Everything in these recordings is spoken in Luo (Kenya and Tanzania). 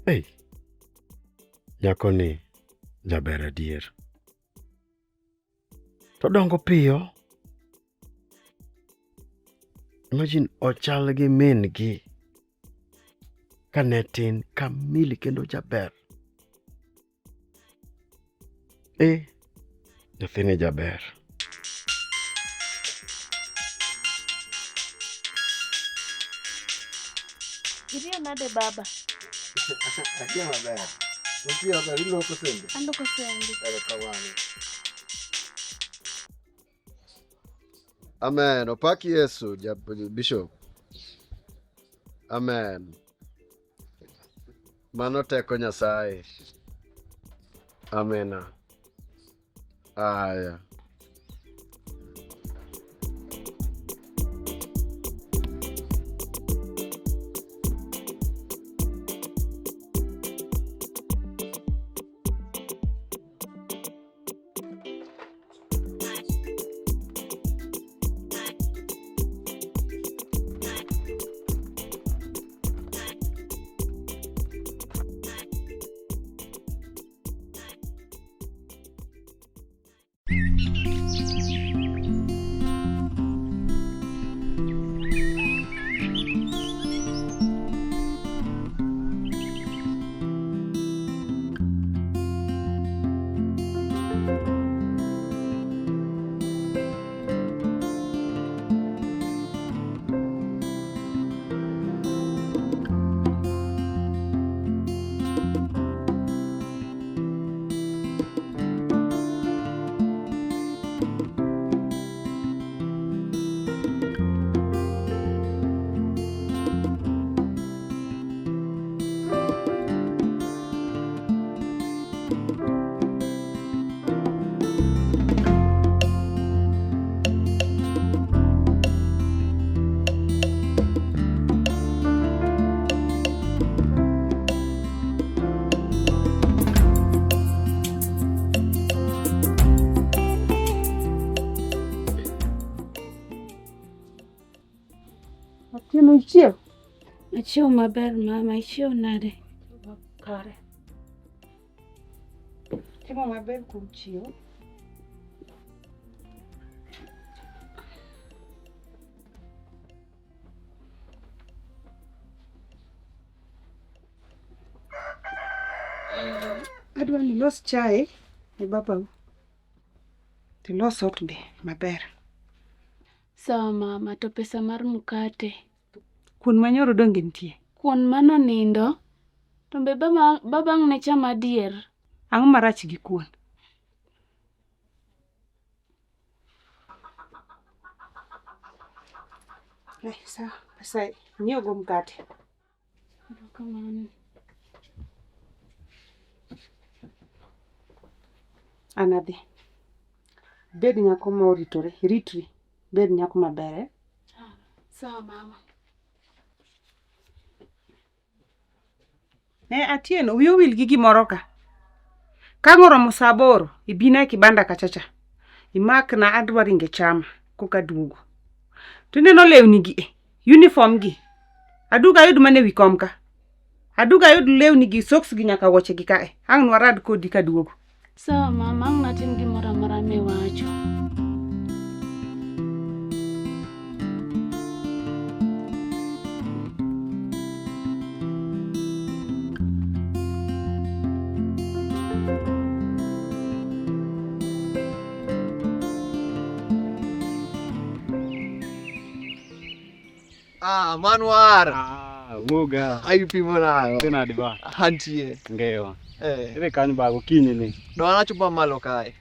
Hey, nyakoni jaber adier. To dongo piyo. Imagine ochal gi min gi kane tin kamili kendo jaber. Nyathini jaber. Iria nade baba? Akia maber. Ukiwa kali loko sende. Andoko sende. Kawani. Amen. Opaki Yesu, Bishop. Amen. Mano teko Nyasaye. Amena. Aya. Atieno ichiew? Achiew maber mama, ichiew nade? Kare. Timo maber kuom chiew. Adwa ni los chai ne baba. Tilos ot be maber. Sawa mama, to pesa mar mkate. Kuon manyoro donge nitie? Kuon mano nindo. To be baba ne chama dier. Ang'o marach gi kuon? Sa, pesa nyiew go mkate. Kamano. Anadhi. Bed nyako ma oritore, ritri. Bed nyako maber. Sawa mama. Atieno, wiyo wil gi gimoro ka. Ka ng'oromo saa 8, ibina e kibanda kachacha. Imak na adwa ringe chama koka duogo. To neno lewni gi, uniform gi. Aduga yud mane wi kom ka. Aduga yud lewni gi, socks gi nyaka wuoche gi kae. Ang' nwarad kodi ka duogo. Sawa mama, ang' natim gimoro amora miwacho. Manwar. Muga. Ayu pimo nayo. Tena diba. Hantie. Ngewa. Ile kanyo bago kinyi ni. Ndo anachupa malo kae.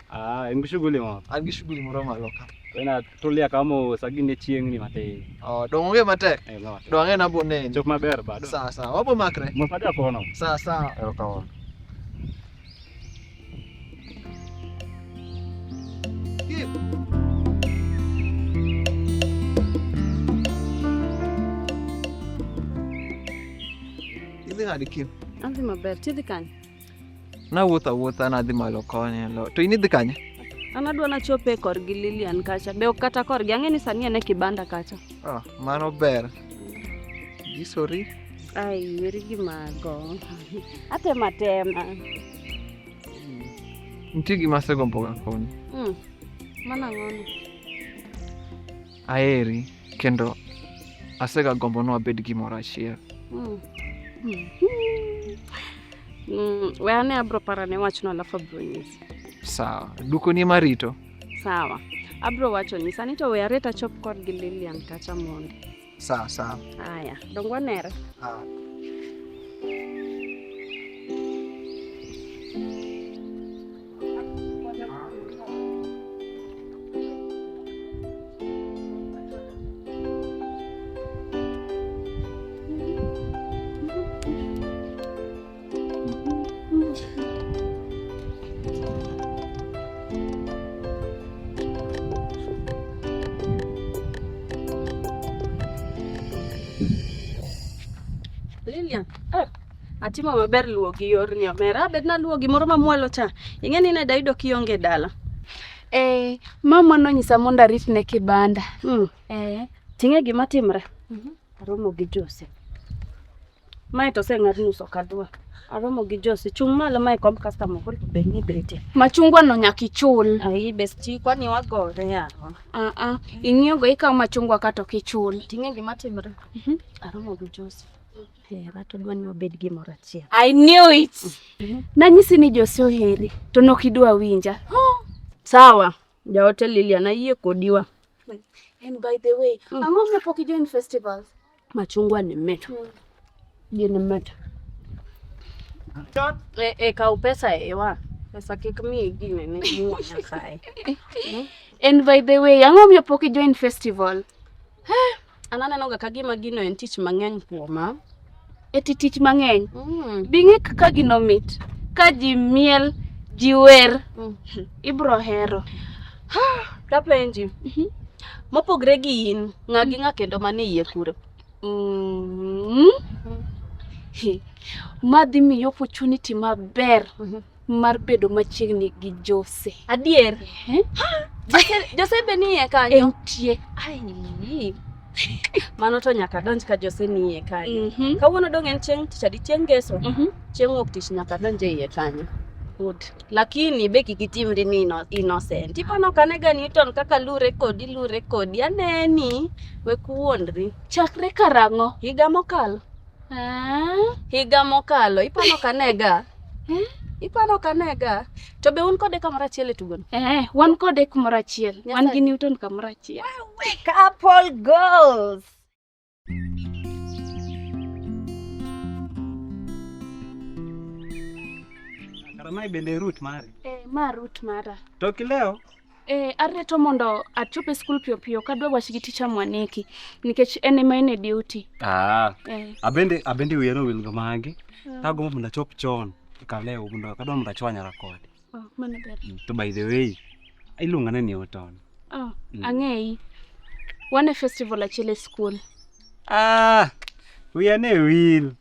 Ingi shughuli mo. Angi shughuli moro malo ka. Wena tulia kamo sagini chieng ni mate. Donge matek. No. Donge na bone. Chok maber bado. Sasa, wapo makre. Mo pada kono. Sasa. Ero kawo. Idhi ng'adi kim. Adhi maber, tidhi kanye? Nawuotha nadhi malo koni lo. To in idhi kanye? An adwa nachope korgi Lilian kacha. Be ok kata korgi, ang'e ni sani en e kibanda kacha. Mano ber. Gisori. Ai, weri gimago. Atema tema. Nitie gima asegombo ga koni. Mana ng'ono. Aheri kendo asega gombo no abed gimoro achiel. We ane abro parane wachno alafu abro nyisi. Sawa, dukoni ema rito. Sawa. Abro wacho ni sani to we areta chop kod gi Lilian kacha mondo. Sawa. Aya, dong wanere. Lilian, atimo maber luwo gi yorni omera, bed na luwo gimoro mamuolo cha. Ing'e ni ne daido kionge dala. Mama nonyisa mondo aritne kibanda. Ting'e gima timre. Aromo gi Jose. Mae to seng'ad nuso kadwa. Aromo gi Jose. Chung' malo mae kom customer koro be ni bete. Machungwa no nyaki chul. Ai besti kwani wagore yawa. Ing'iyo go ikaw machungwa kato kichul. Ting'e gima timre. Aromo gi Jose. Rato dwani wabed gimoro achiel. I knew it. Nanyisi ni Jose oheri to nokidwa winja. Sawa. Jaote Lilian ayie kodiwa. And by the way, ang'o ma pok ijoin festivals? Machungwa ni met. Gin met. Kaw pesa ewa. Pesa kik mi gine ne muonya sai. And by the way, ang'o ma pok ijoin festival? Ananeno ga kagima gino en tich mang'eny kuoma. Eti tich mang'eny. Bing'e kaka gino mit. Ka ji miel, ji wer. Ibro hero. Kapenji. Mopogre gi in, ng'a gi ng'a kendo mane iye kure. Madhi miyo opportunity maber mar bedo machiegni gi Jose. Adier. Jose be niye kanyo. Entie. Ai. Mano to nyaka donj ka Jose niye kanyo. Kawuono dong en chieng' tich adi chieng' ngeso. Chieng' wuok tich nyaka donj iye kanyo. Good. Lakini be kikitimri ni innocent. Ipono kanega Newton kaka lure kodi aneni we kuondri. Chakre karang'o? Higa mokalo. Higa mokalo ipono kanega. Ipano kanega. To be un kode kamoro achiel e tugono? Wan kode kamoro achiel. Wan gi Newton kamoro achiel. Couple goals. Karamai bende root mari. Ma root mara. To kileo? Areto mondo achope skul piyo piyo kadwa wach gi ticha Mwaniki nikech en ema ene duty. Abende wiyano wilgo magi. Tago mondo achop chon. Kaleo mondo kadwa mondo achwanya rakodi. Mano ber. To by the way, iluongane Newton. Ang'eyi. Wan e festival achiel e skul. Wiyane wil.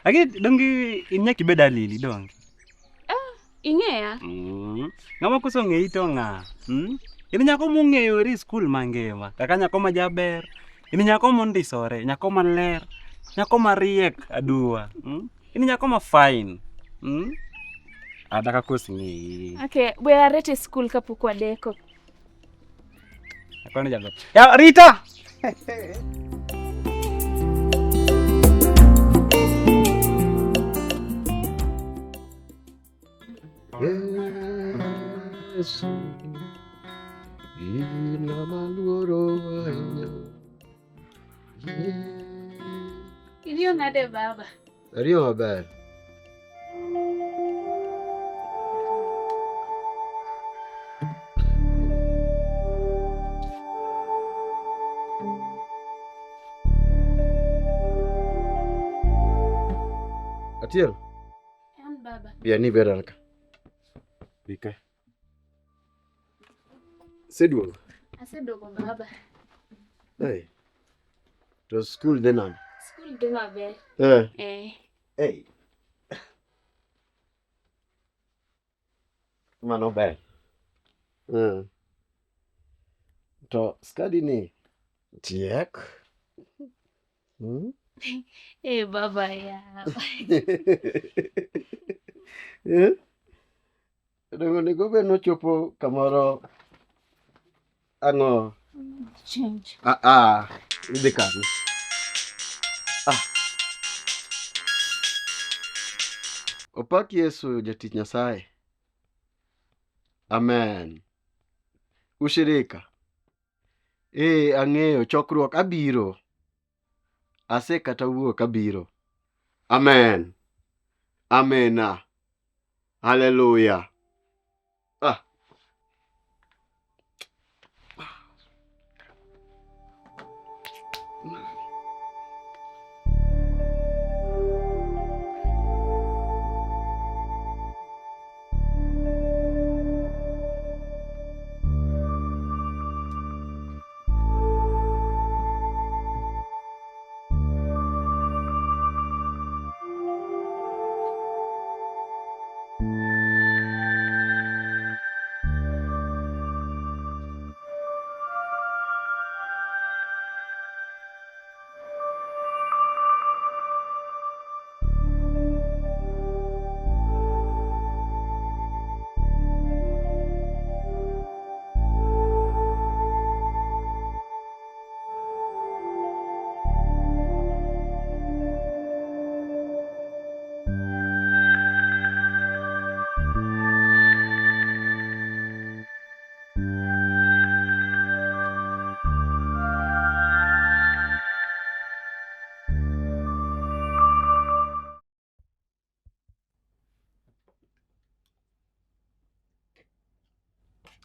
Lakini dongi inyaki beda lili dongi. Ing'eya? Ng'ama koso ng'eyi to ng'a? In nyako mong'eyo ri skul mangima. Kaka nyako majaber. In nyako mondisore, nyako maler, nyako mariek aduwa. In nyako ma fine. Adaka kos ng'eyi. Okay, we arete skul kapok wadeko. Akone jaber. Ya Rita. Yesu ina maluoro ahinya. Iliyo nade baba? Ariyo maber. Atiel. Baba. Biani beralka. Bika. Seduogo. Aseduogo baba. Hey. To school denan. Skul dhi maber. Hey. Mano ber. To skadi ni tiek. Baba ya. Dongo nego be no chopo kamoro ang'o? Change. Idhi kanye? Opak Yesu jatich Nyasaye. Amen. Ushirika. Ang'eyo chokruok abiro. Ase kata wuok abiro. Amen. Amena. Hallelujah.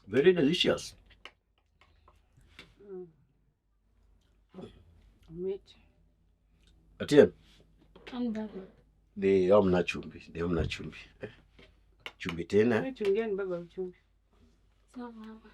Very delicious. Atieno. Dhi omna chumbi. Chumbi tena. Chungieni baba uchumbi. Sawa mama.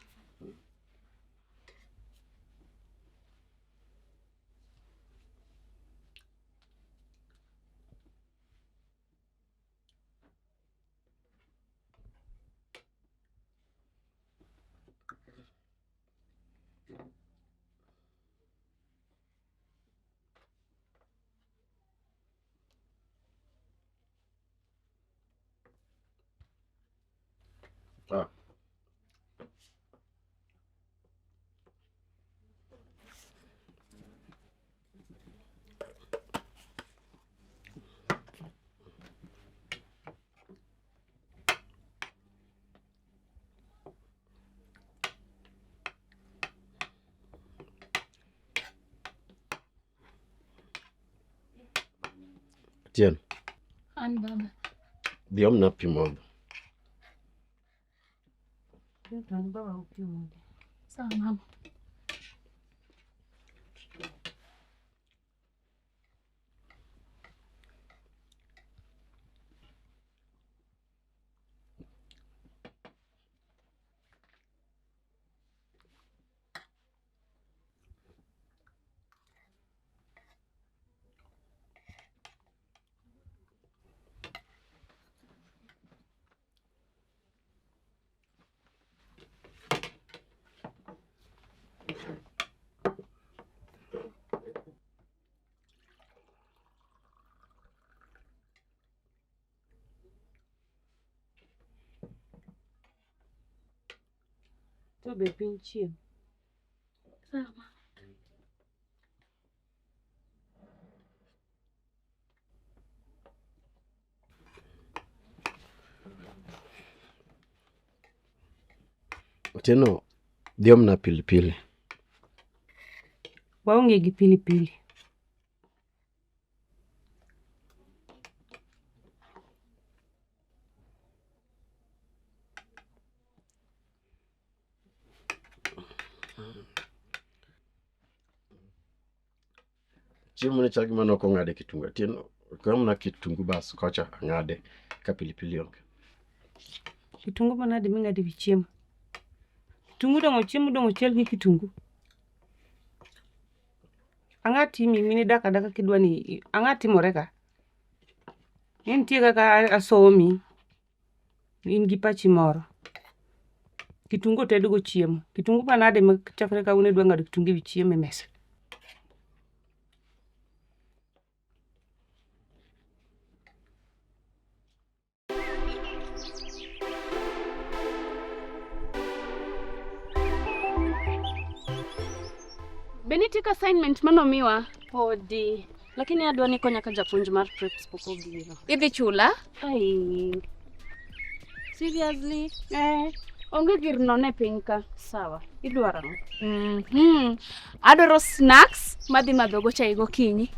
Atieno. An baba. Dhi omna pi modho. Baba upimo. Sawa mama. To be piny chiem. Sawa mama. Atieno, dhi omna pilipili. Waonge gi pilipili. Chiemo ni chal gima nok ong'ade kitungu. Atieno, omna kitungu bas kocha ang'ade ka pilipili onge. Kitungu manade ming'ade wi chiemo? Kitungu chiemo ochiel gi kitungu. Ang'a timi mini daka kidwani ang'a timore ka? Nitie kaka asomi. In gi pachi moro. Kitungu tedgo chiemo. Kitungu manade chakre kawuono idwa ng'ado kitungu wi chiemo e mesa. Benitick assignment manomiwa. Podi. Lakini adwa ni konya ka japuonj mar preps poko biro. Idhi chula? Ai. Seriously? Onge gir none piny ka. Sawa. Idwaro ang'o? Adwaro snacks madhi madhogo chai gokinyi.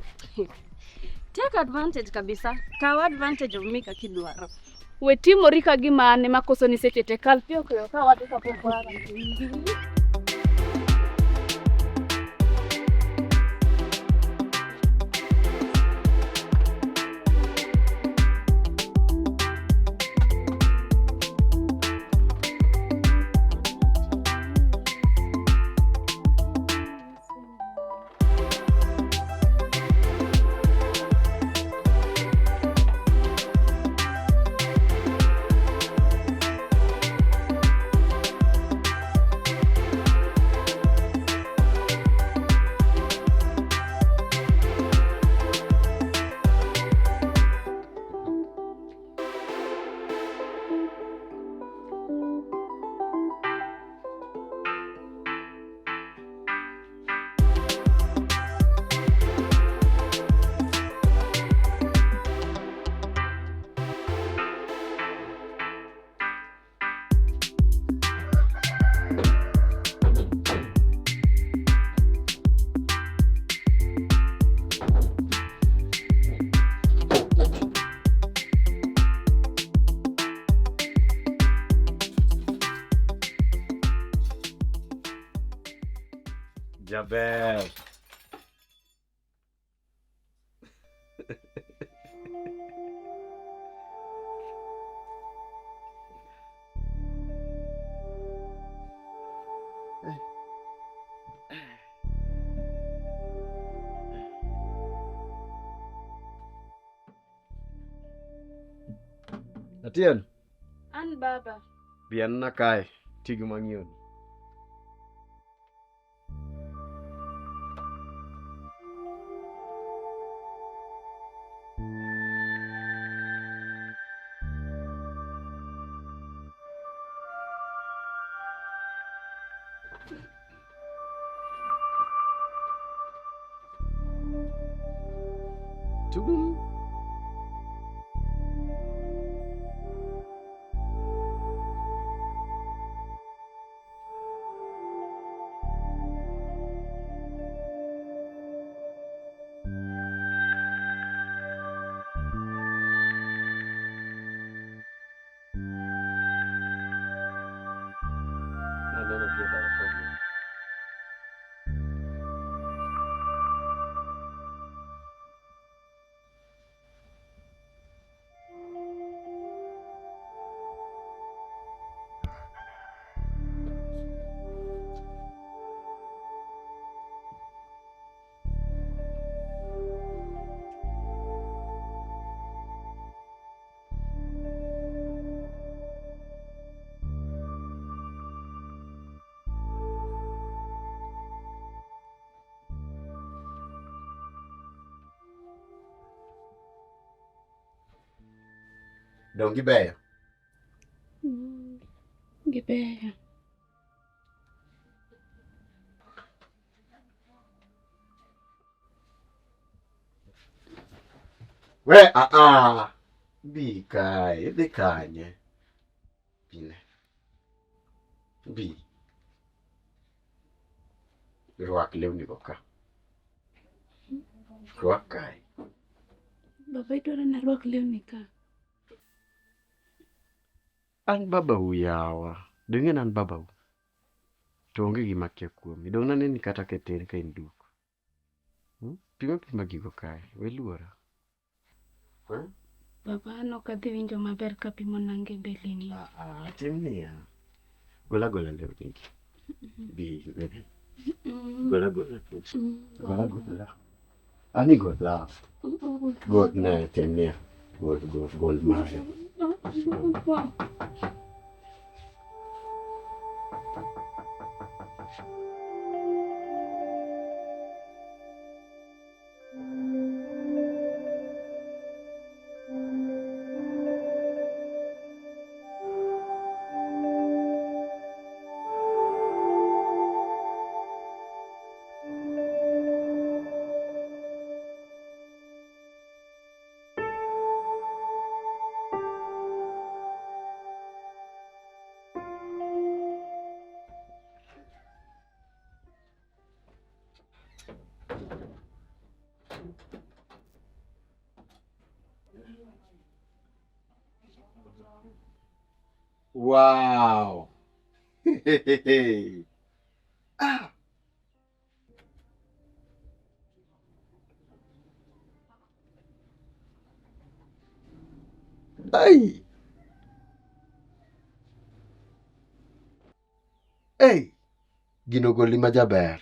Take advantage kabisa. Kaw advantage of me kakidwaro. We timori ka gimane makoso ni seche te kal piyo koyo ka watu kapok wara. Jaber. Atian, An baba. bian na kae, tigi mang'iyo. Tugum. Naneno pia darasani. Dong gibeyo. Gibeyo. We bi kae, dhi kanye. Bine. Bi. Rwak lewni go ka. Rwak kae. Baba idwaro na rwak lewni ka. An babau yawa. Dengan an babau. To onge gima kia kuomi. Dong naneni kata keter ka in duk. Pima gigo kae. We luora. Baba an ok adhi winjo maber kapimo nange beleni. Timnia. Gola lewni gi. Bi. Gola. Ani gola. God ne timnia. God mare. Wow. Ah. Ay. Hey, gino goli majaber.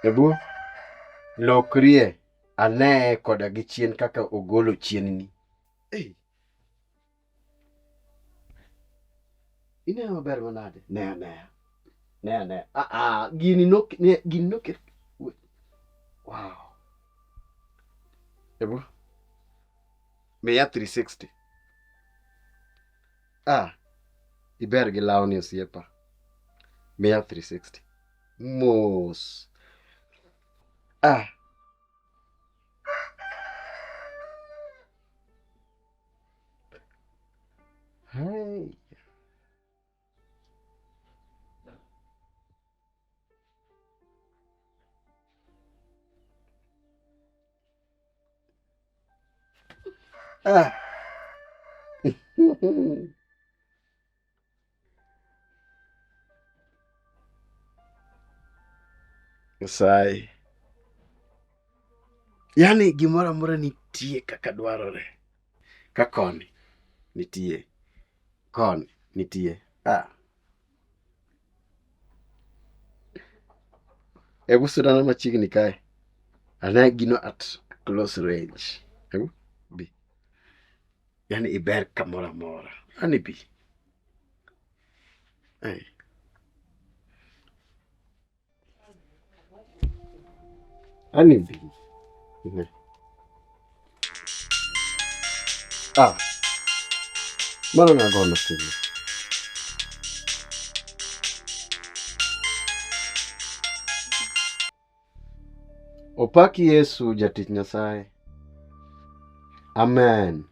Ebu lokrie ane koda gi chien kaka ogolo chien ni. Hey. Ine maber manade? Ne. Gini nok. Wow. Ebu. Miya 360. Iber gi lawni osiepa. Miya 360. Mos. Hey. Sai. Yani gimoro amora nitie kaka dwarore. Ka koni nitie. Koni nitie. Ebu sudana machiegni kae. Ane gino at close range. Ebu bi. Yani iber kamoro amora. Ani bi. Hey. Ani bi. Ne. Mano ngagono sini. Opaki Yesu jatich Nyasaye. Amen.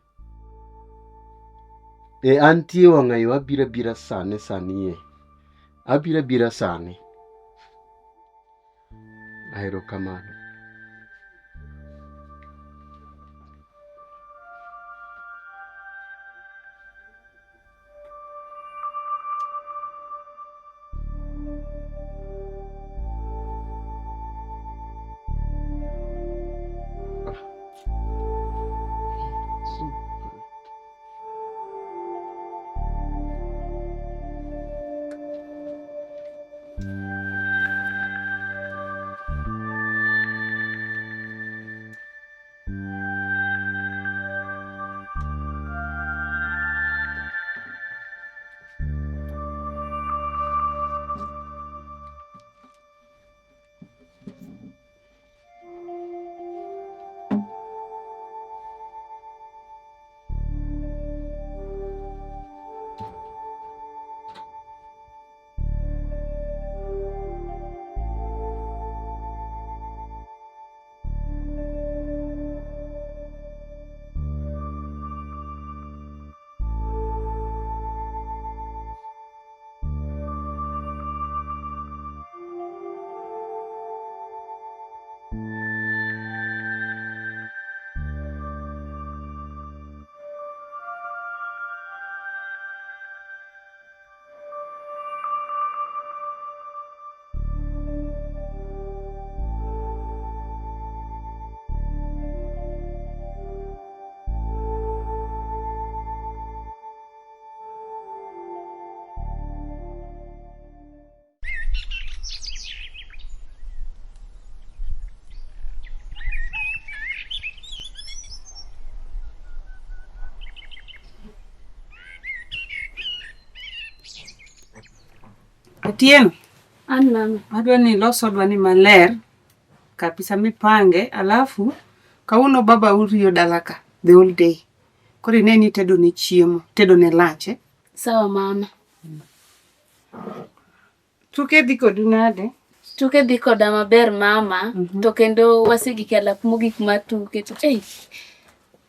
Antie wang'ayo abira sani. Abira sani. Ahero kamano. Atieno. An mama. Adwa ni loso odwani maler kabisa mipange, alafu kauno baba uriyo dalaka the whole day. Kori neni tedo ne chiemo, tedo ne lunch. Sawa mama. Tuke dhi kodu nade? Tuke dhi koda maber mama. To kendo wasigikela mogik mar tuke.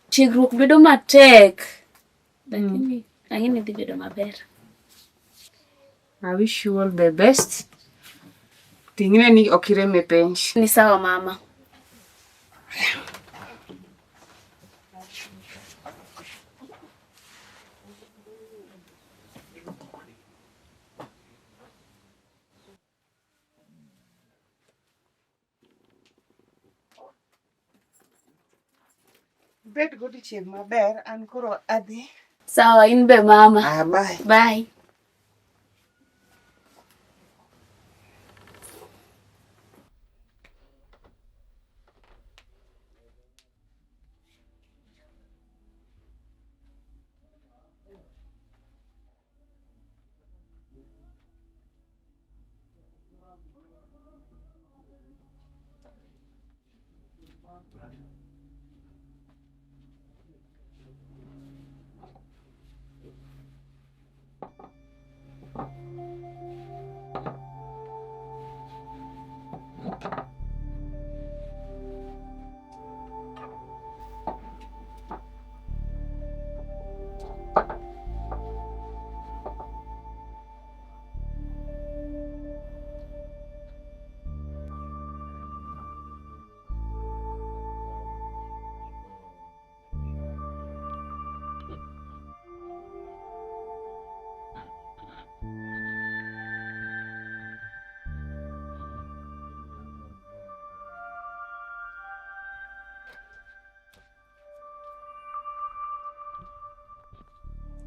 Tiegruok bedo matek. Lakini dhi bedo maber. I wish you all the best. Tingine ni okireme penj. Ni sawa mama. Bet godiochieng' maber, an koro adhi. Sawa, in be mama. Bye. Bye.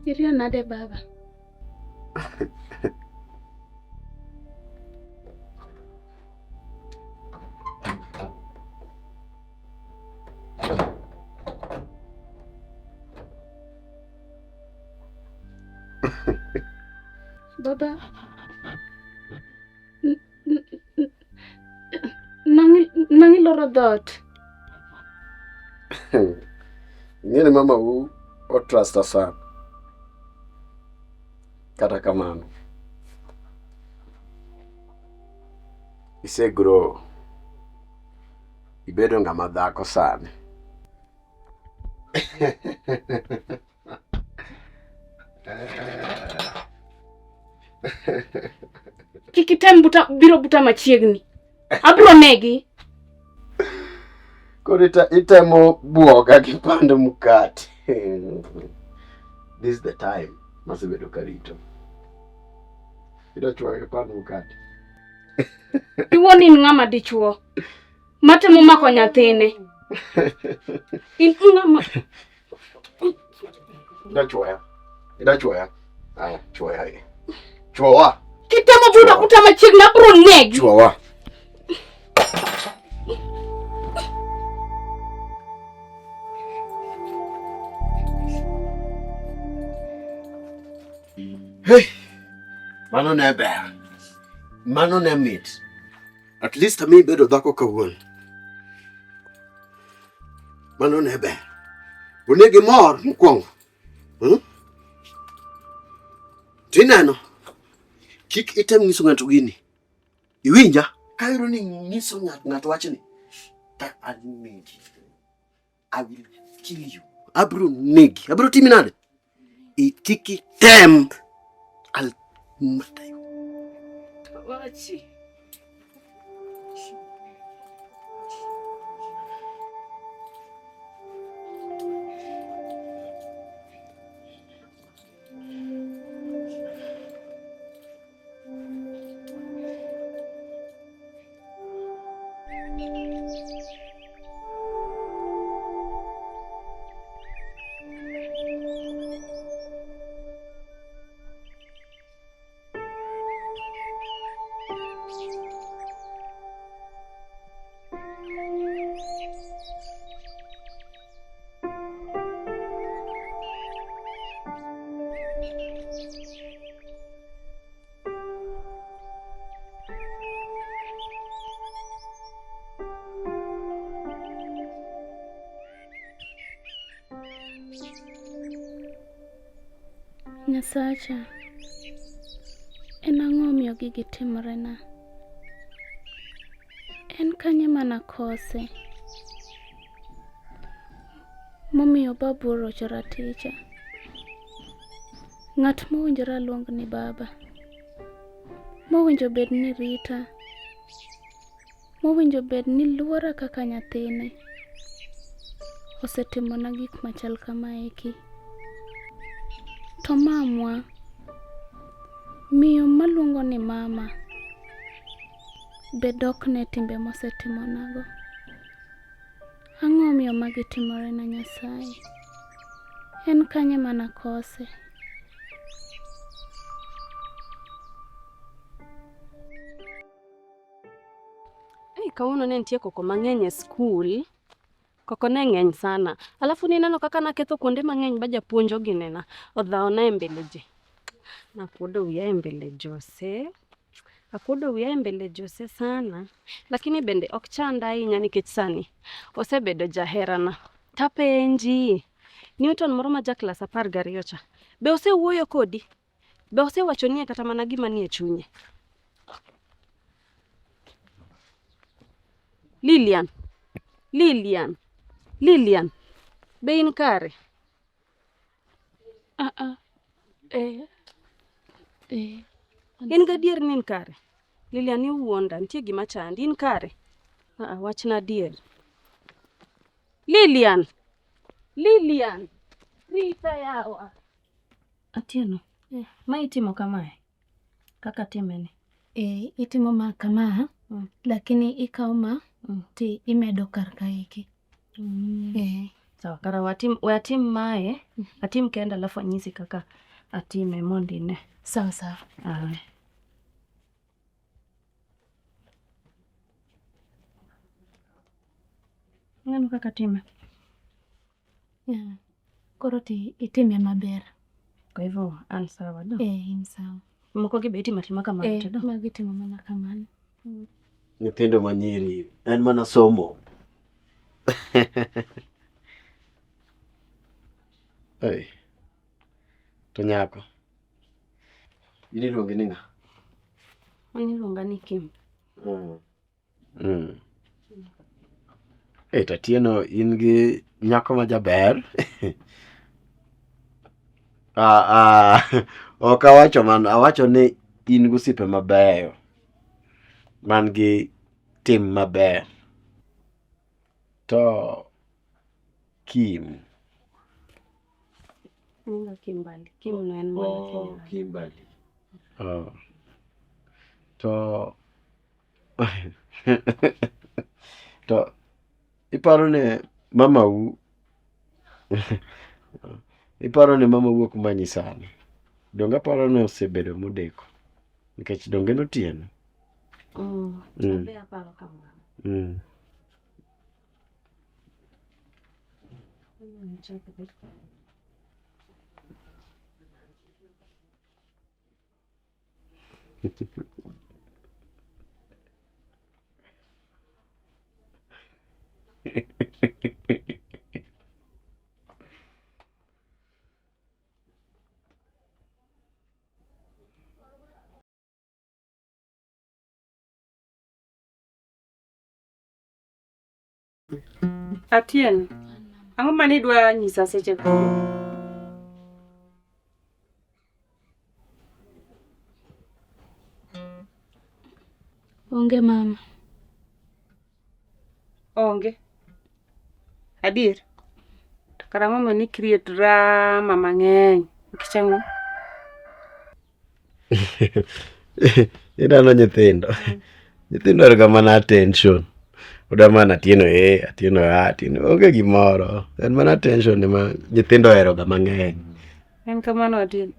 Iriyo nade baba? Baba, nangi loro dhot. Ng'eni mama u o trust sana. Kata kamano. Isegro. Ibedo ng'ama dhako sani. Kikitem biro buta machiegni. Abro negi. Koro itemo buoga gi pande mkate. This is the time. Masebedo karito. Ida chwa gi pande mkate. Iwoni ng'ama dichuo. Matemo mako nyathine. In ng'ama. Ida chwa. Aya, chwa. Chwa. Kitemo biro buta machiegni abro negi. Chwa. Hey, mano ne ber. Mano ne mit. At least a mi bedo dhako kawuono. Mano ne ber. Onegi mor mokwongo. Tineno. Kik item nyiso ng'ato gini. Iwinja? Kairo ni nyiso ng'ato wachni. I will kill you. Abro negi. Abro timi nade? Itiki tem. I'll murder you. Wachi. Nyasacha, en ang'o miyo gigi timorena? En kanye mana kose momiyo babu orocho raticha? Ng'at mowinjore luong ni baba, mowinjo bed ni rita, mowinjo bed ni luora kaka nyathine, osetimona gik machal kamaeki. To mamwa, miyo maluongo ni mama, bedok ne timbe mosetimonago. Ang'o miyo magi timore na Nyasaye? En kanye mana kose? Kawuono ne nitie koko mang'eny e skul. Koko ne ng'eny sana. Alafu nineno kaka naketho kuonde mang'eny ba japuonjo ginena. Odhaona e mbele ji. Nakuodo wiya e mbele Jose. Akuodo wiya e mbele Jose sana. Lakini bende ok chanda ahinya nikech sani osebedo jaherana. Tapenji. Newton moro ma ja klas 12 cha. Be osewuoyo kodi? Be osewacho ni kata mana gima nie chunye? Lilian. Be in kare? In gadier ni in kare? Lilian ni wuonda, nitie gima chandi, in kare? Wachna adier. Lilian. Rita yawa. Atieno. Ma itimo kamae? Kaka timeni? Itimo ma kama, lakini ikaw ma ti imedo kar kaeki. Sawa, kara watim mae, atim kenda alafu anyisi kaka atime mondi ne. Sawa. Ng'ano kaka time? Koro ti itime maber. Kwa hivyo an sawa do? In sawa. Moko gi be itima kama do? Magi timo mana kamano. Nyithindo manyiri, en mana somo. Hey. To nyako. Ini luongi ni ng'a? Ani luonga ni Kim. Tatieno in gi nyako ma jaber. Ok awacho man, awacho ni in gi osiepe mabeyo. Man gi tim maber. To Kim. Kimbali. Kim no en mana Kenya. Kimbali. To iparo ne mamau kuma nyisani. Donga paro ne osebedo modeko. Nikech donge notieno. Abe aparo kamano. Atieno. Ang'o mani dwa nyisa seche ko? Onge mama. Onge. Adier. Karang'o mani create drama mang'eny. Kichango. Idano nyithindo. Nyithindo erga mana attention. Uda mana Atieno Atieno. Onge gimoro. En mana attention ma nyithindo eroga mang'eny. En kamano Atieno.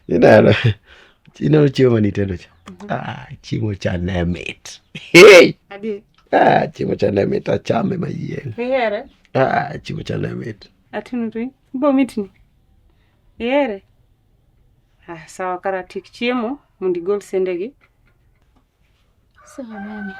Inano chiemo mani tedo cha. Chiemo cha ne mit. Hey! Adier. Chiemo cha ne mit achame mayieng. Ihere? Chiemo cha ne mit. Atieno to ibo mitni. Ihere? Sawa kara tik chiemo mondo igol sendegi. Sawa mami.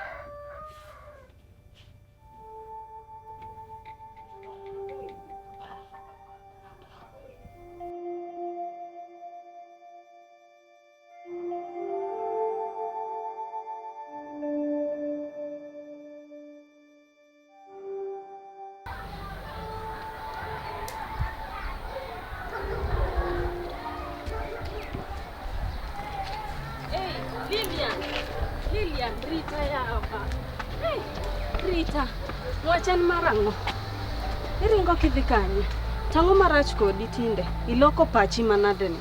Lilian, Rita yawa. Hey, Rita, wachan marang'o? Iringo kidhi kanye? Tang'o marach kodi tinde? Iloko pachi manade ni?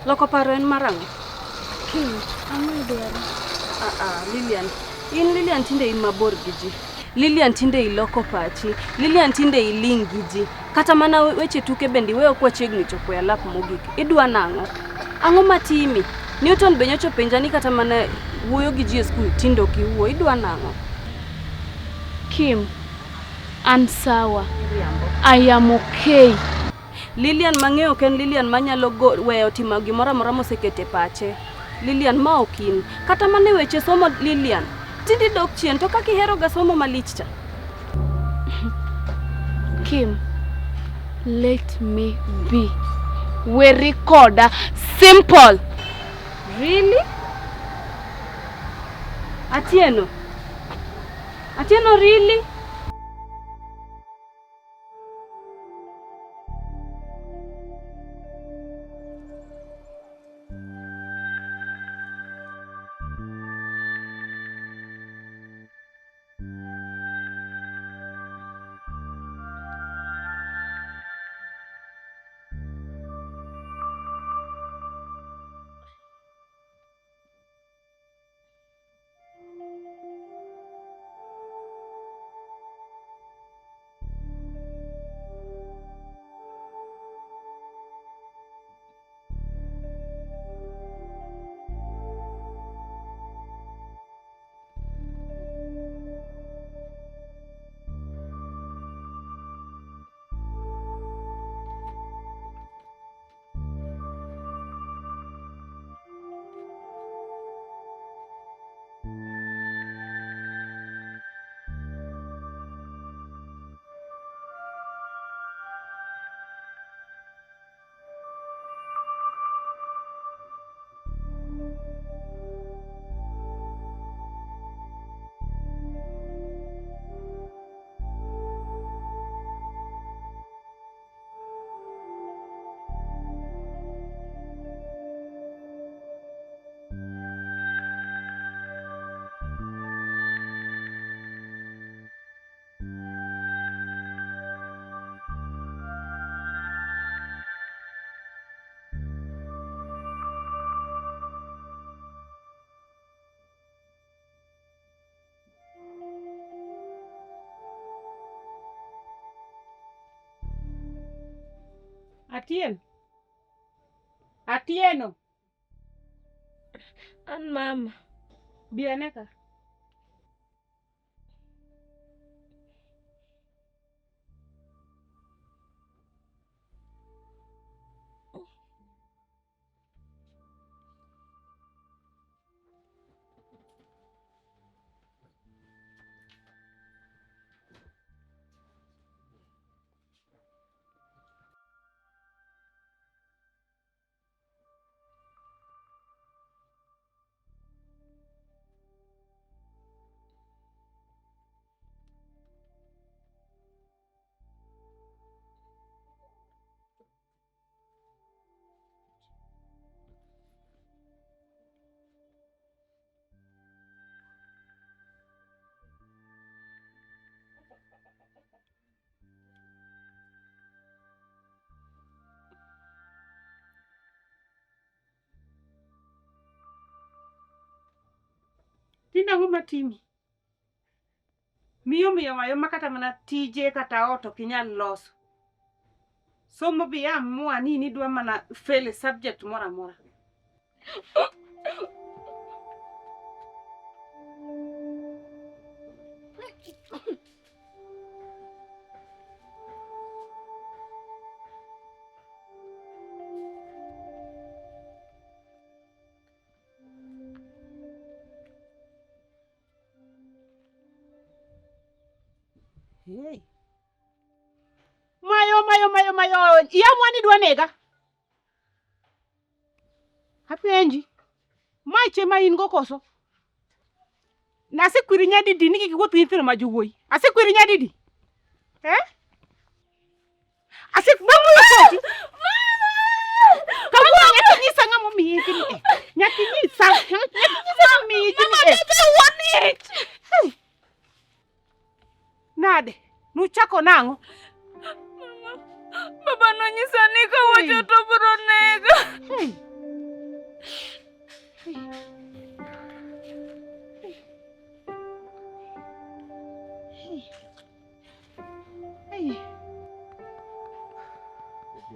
Loko paro en marang'o? Kim. Amudwaro. Lilian. In Lilian tinde in mabor giji. Lilian tinde iloko pachi. Lilian tinde ilingiji. Kata mana weche tuke bendi wewe kwa chiegni chopo ya lap mogik. Idwa nang'o? Ang'o matimi? Newton be nyocho penjani kata mana wuoyo gi ji e skul tindo kiwuo. Idwa nang'o? Kim, an sawa. I am okay. Lilian mang'eyo ken Lilian manyalo weyo timo gimoro amora mosekete pache. Lilian ma okin. Kata mana weche somo Lilian. Tindi dok chien to kaka ihero ga somo malich cha. Kim, let me be. We recorder simple. Really? Atieno really? Atieno. An mama. Bianeka. Tina ng'uma timi. Miyo mayo makata mana tije kata oto kinyal loso. Somo biya mua ni dwa mana fail subject mora mora. Hey. Mayo. Iya mwani dwa nega. Hapenji. Mai chema ingo koso. Nasikwiri nyadidi niki kiwotu nyithino majuwoi. Asikwiri nyadidi. Asikbamu yokoti. Kamu nyati nyisa ngamo miyekini. Nyati nyisa. Mama bebe wanit. Nade. Nuchako nango. Baba no nyisa nika wacho to bro nega.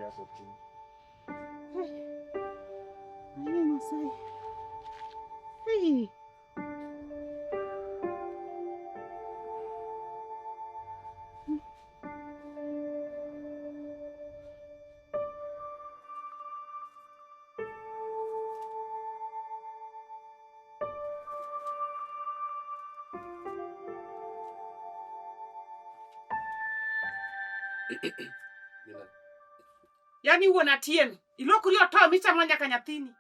Ai, Nyasaye. Hey. Yaani wuon Atieno, ilokori oto michamo nyaka nyathini.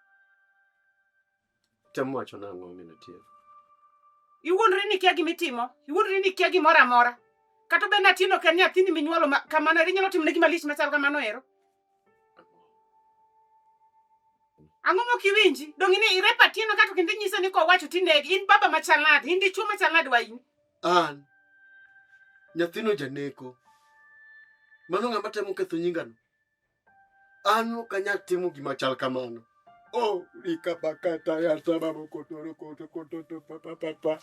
Temo wacho nang'o min Atieno? Iwuondri ni kia gimitimo, iwuondri ni kia gimoro amora. Kata ben Atieno ken nyathini minyuolo kamano, inyalo timone gima lich machal kamano ero. Ang'o mokiwinji? Dong' ni irepa Atieno kata kendo nyise ni kowacho tinegi. In baba machal nade? In dichuo machal nade wa in? An nyathino janeko. Mano ng'ama temo ketho nyingano. An ok anyal timo gima chal kamano. Oh, rika bakata ya sababu kotoro papa.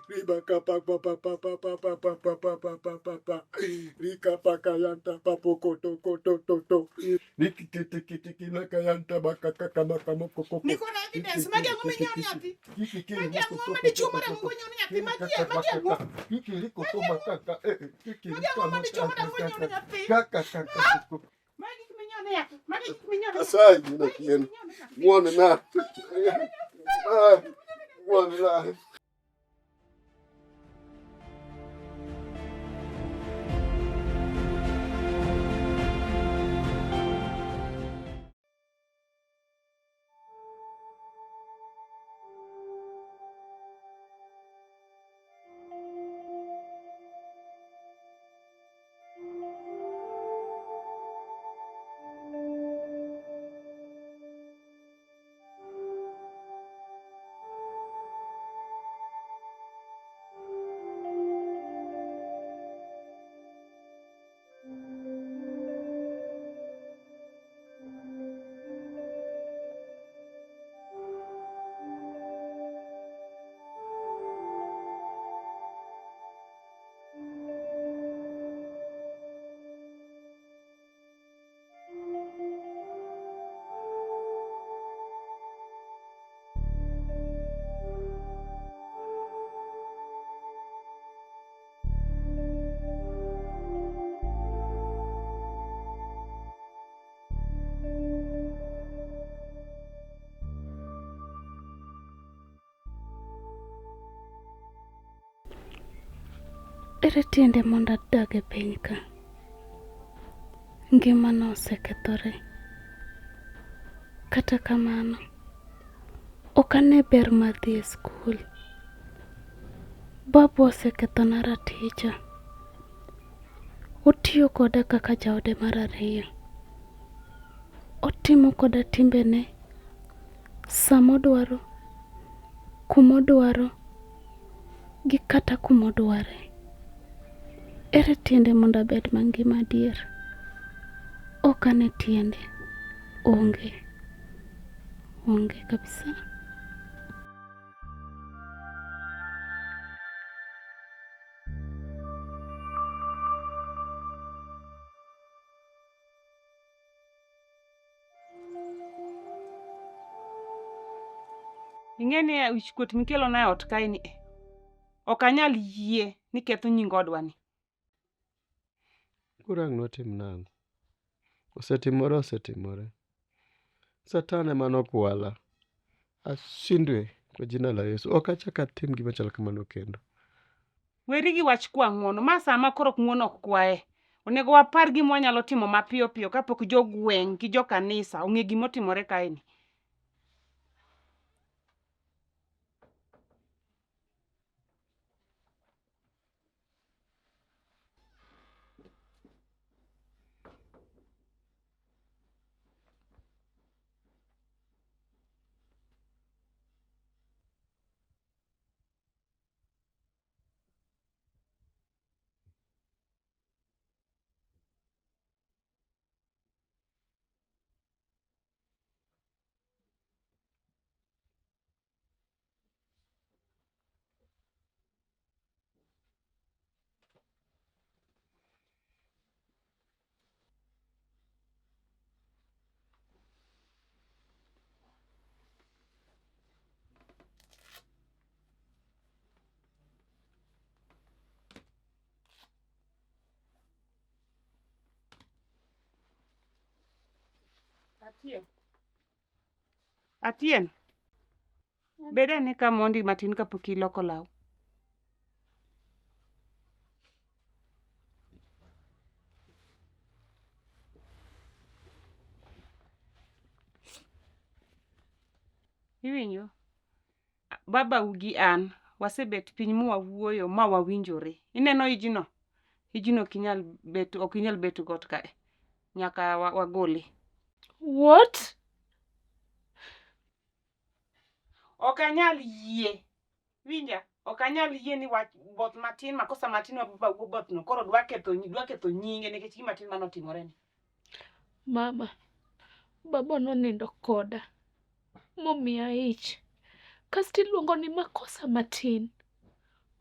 Riba kapa papa. Rika pakayanta papo koto. Riki na kayanta bakaka kama koko. Niko na evidence magi ang'o minyoni ati? Magi ang'o ma dichuo mara ng'o nyoni ati? Magi ang'o? Kiki liko to makaka. Kiki liko ma dichuo mara ng'o nyoni ati? kaka. Magi minyoni ati? Magi minyoni. Asai min Atieno. Muone na. Muone na. Ere tiende mondo adag e piny ka? Ngimana osekethore. Kata kamano, ok ane ber mar dhi e skul. Babu osekethona raticha. Otiyo koda kaka jaode mar ariyo. Otimo koda timbene samodwaro, kumodwaro, gi kata kumodware. Ere tiende mondo abed mangima adier? Ok ane tiende. Onge kabisa. Ing'eni wich kuot mikelo na ot kae ni. Ok anyal yie ni ketho nying odwani. Kurang notim nang'o? Osetimore. Satan ema nokwala. Ashindwe kwa jina la Yesu. Ok achak atim gima chal kamano kendo. Weri gi wach kwa ng'uono. Ma sama koro ng'uono ok kwaye. Onego wapar gima wanyalo timo mapiyo piyo kapok jogweng' gi jo kanisa ong'e gima otimore kae ni. Atien. Bede ni ka mondi matin kapok iloko law. Iwinjo? Baba ugi an wasebet piny mwawuoyo ma wawinjore. Ineno ijino? Ijino ok inyal bet got kae. Nyaka wagole. What? Ok anyal yie. Winja? Ok anyal yie ni both matin makosa matin ma baba wuo both no koro dwa ketho nyinge nikech gima tin manotimore ni. Mama, baba nonindo koda. Momiya ich. Kasti iluongo ni makosa matin.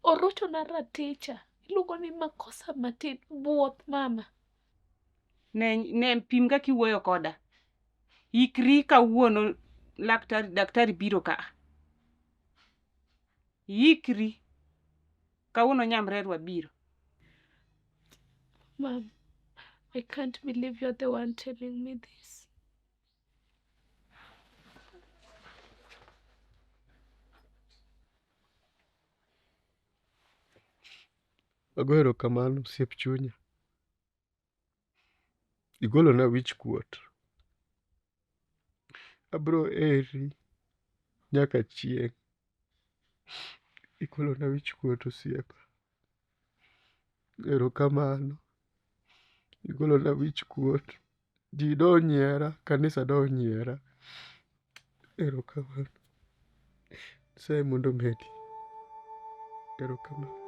Orocho na raticha. Iluongo ni makosa matin. Buoth mama. Ne pim kaka iwuoyo koda. Ikri kawuono daktari biro ka. Ikri kawuono nyamrerwa biro. Mom, I can't believe you're the one telling me this. Ago erokamano osiep chunya. Igolona wich kuot. Abro eri nyaka chieng'. Igolona wich kuot osiepa. Erokamano. Igolona wich kuot. Ji donyiera, kanisa donyiera. Erokamano. Nyasaye mondo omedi. Erokamano.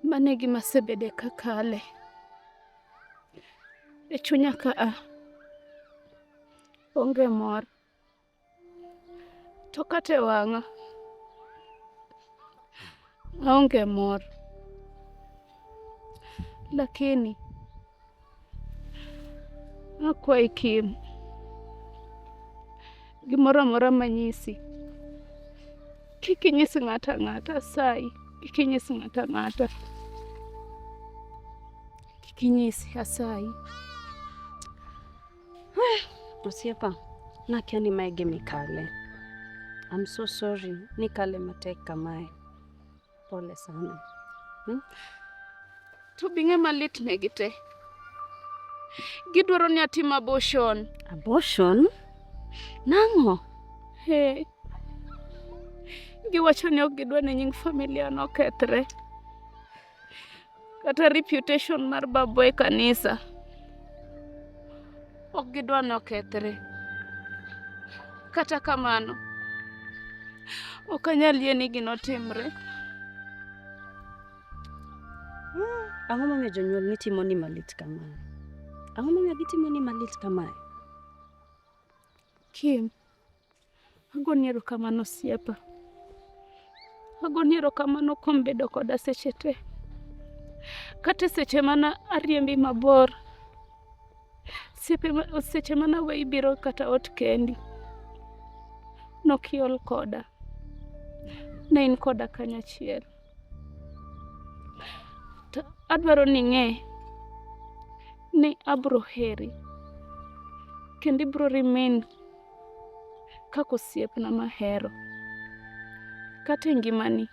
Mane gima sebede kakale. E chunya ka onge mor. To kate wang'a. Aonge mor. Lakini akwayi Kim. Gimoro amora manyisi. Kik inyis ng'ata ng'ata sai. Kik inyis ng'ata ng'ata. Kik inyis asai. Osiepa, nakia ni mae gimi kale. I'm so sorry. Ni kale matek kamae. Pole sana. To bing'e malit negite. Gidwaro ni atim abortion. Abortion? Nang'o? Hey. Giwacho ni ok gidwa ni nying familia no kethre. Kata reputation mar babo e kanisa. Ok gidwa ni okethre. Kata kamano. Ok anyal yie ni gino timre. Ang'o momiyo jonyuol ni timo ni malit kamae? Ang'o momiyo gitimo ni malit kamae? Kim, agoni erokamano osiepa. Agoni erokamano kuom bedo koda seche te. Kata seche mana ariembi mabor. Seche mana weyi biro kata ot kendi. Nokiol koda. Ne in koda kanyachiel. To adwaro ni ng'e ni abro heri. Kendo ibro remain kaka osiepna mahero. Kata e ngimani,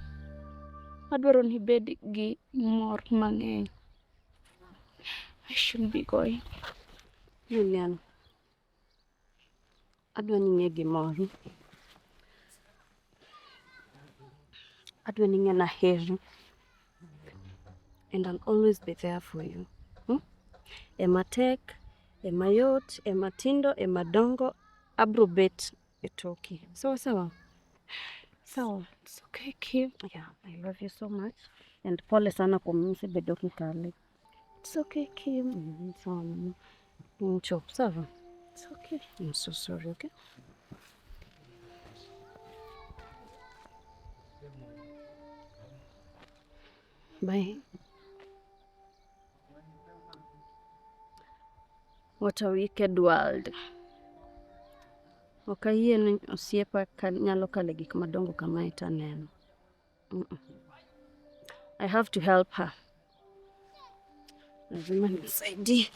adwaro ni ibed gi mor mang'eny. I should be going. Julian, adwa ni ing'e gimoro. Adwa ni ing'e naheri. And I'll always be there for you. Ema tek, ema yot, ema tindo, ema dongo, abro bet e toki. Sawa sawa? Sawa. It's okay, Kim. Yeah, I love you so much. And pole sana kwa msebedo kikale. It's okay, Kim. Sawa. Chop, sawa? It's okay. I'm so sorry, okay? Bye. What a wicked world. Okayie ni osiepa nyalo kale gik madongo kama taneno. I have to help her. Lazima nisaidie.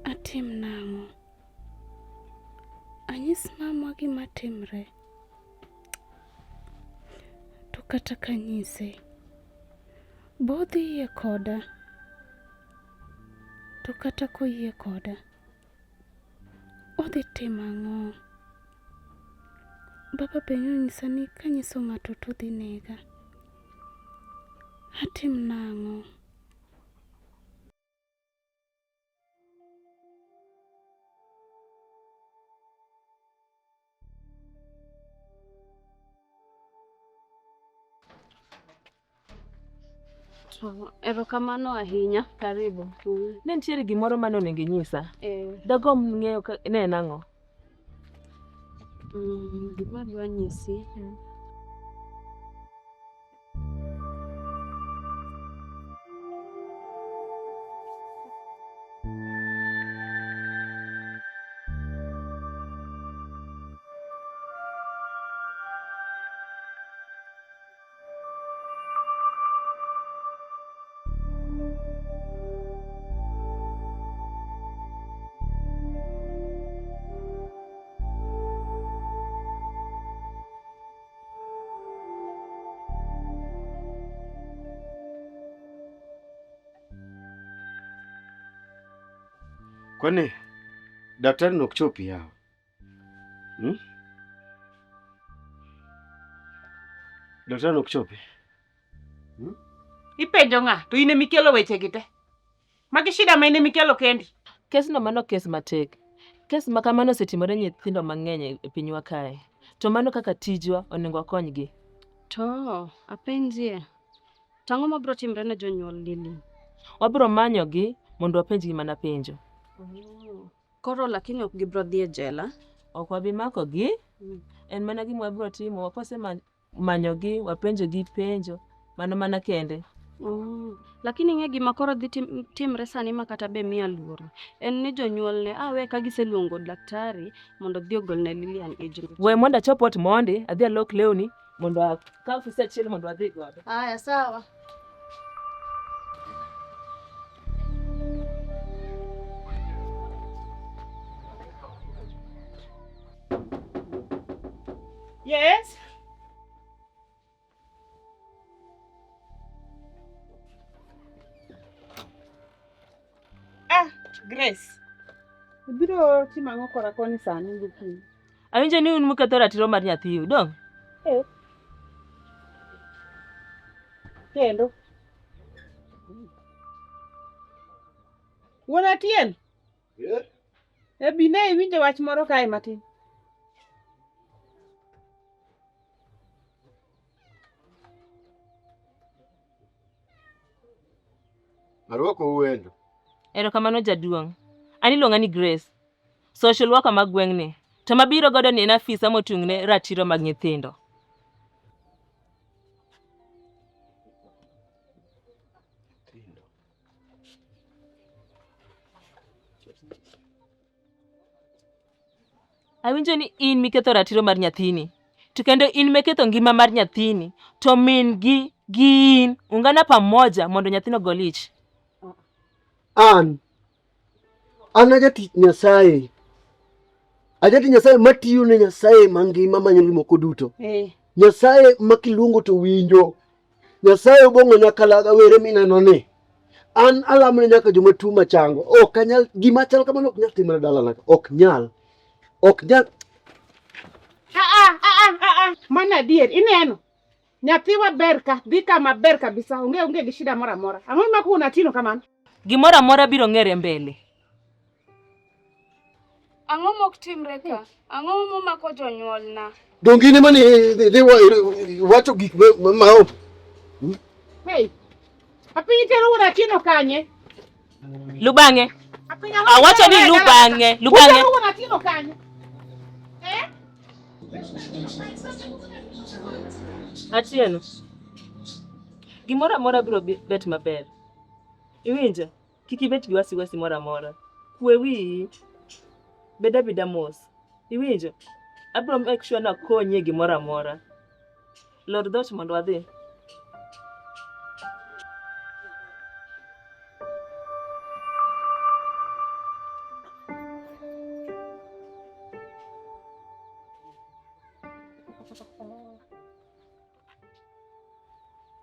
Atim nang'o? Anyis mamwa gima timre. To kata kanyise, bodhi yie koda. To kata koyie koda, odhi timo ang'o? Baba be nyisa ni kanyiso ng'ato to dhi nega. Atim nang'o? Erokamano ahinya. Karibu. Ne nitiere gimoro mane onego inyisa. Dagom ng'eyo ne en ang'o? Gima dwa nyisi. Kwani daktari nok chopi yao? Daktari nok chopi? Ipenjo ng'a? To ine mikelo weche gite. Magi shida ma ine mikelo kendi. Kesno mano kes matek. Kes ma kamano osetimore nyithindo mang'eny e pinywa kae. To mano kaka tijwa onego wakonygi. To, apenjie. Tang'o mabiro timre ne jonyuol Lili? Wabiro manyogi mondo wapenjgi mana penjo. Koro lakini ok gibiro dhi e jela? Ok wabi makogi. En mana gima wabiro timo. Kose manyogi, wapenjogi penjo. Mano mana kende. Lakini ng'e gima koro dhi timre sani ma kata be miya luoro. En ni jonyuol ne awe ka giseluongo daktari mondo dhi ogol ne Lilian ejro. We mondo achop ot mondi, adhi alok lewni mondo akaw ofisa achiel mondo adhi godo. Aya, sawa. Yes. Grace. Ibiro timo ang'o kora koni sani gokinyi? Awinjo ni un muketho ratiro mar nyathi dong? Kendo. Wuon Atieno? Bine iwinjo wach moro kae matin. Arwako wendo. Erokamano jaduong'. An iluonga ni Grace. Social worker mag gweng'ni. To mabiro godo ni en afisa mochung'ne ratiro mag nyithindo. Awinjo ni in miketho ratiro mar nyathini. to kendo in meketho ngima mar nyathini, to min gi in ungana pamoja mondo nyathino golich. An ajatich Nyasaye. Ajatich Nyasaye matiyo ne Nyasaye mangima manyalo moko duto. Nyasaye makiluongo to winjo. Nyasaye obongo nyaka laga were mineno ni. An alamo ne nyaka joma tuo machango. Ok anyal gima chal kamano ok nyal timore dalana. Ok nyal. Mana dier ineno. Nyathiwa ber ka, dhi kama ber kabisa. Onge gi shida mora mora. Ang'o ma kuna tino kamano? Gimora mora biro ng'ere mbele. Ang'o mok timre ka? Ang'o momako jonyuolna? Dongine mani wacho gik ma Hey. Apinyi tero una tino kanye? Lubang'e. Awacho ni lubang'e. Tero una tino kanye? Atieno. Gimora mora biro bet maber. Iwinjo? Kik ibet gi wasi mora mora. Kwe wi beda mos. Iwinjo? Abro make sure na konye gimora mora. Lord dhoot mondo wadhi.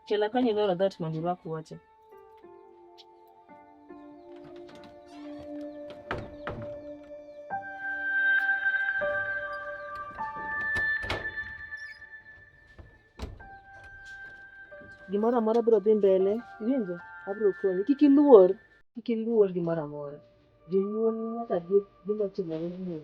Kela kanye Lord dhoot mondo irwak wuoche. Gimora mora biro dhi mbele, winjo? Abiro konyi. Kik iluor gimora mora. Jonyuol nyaka gima timore ni.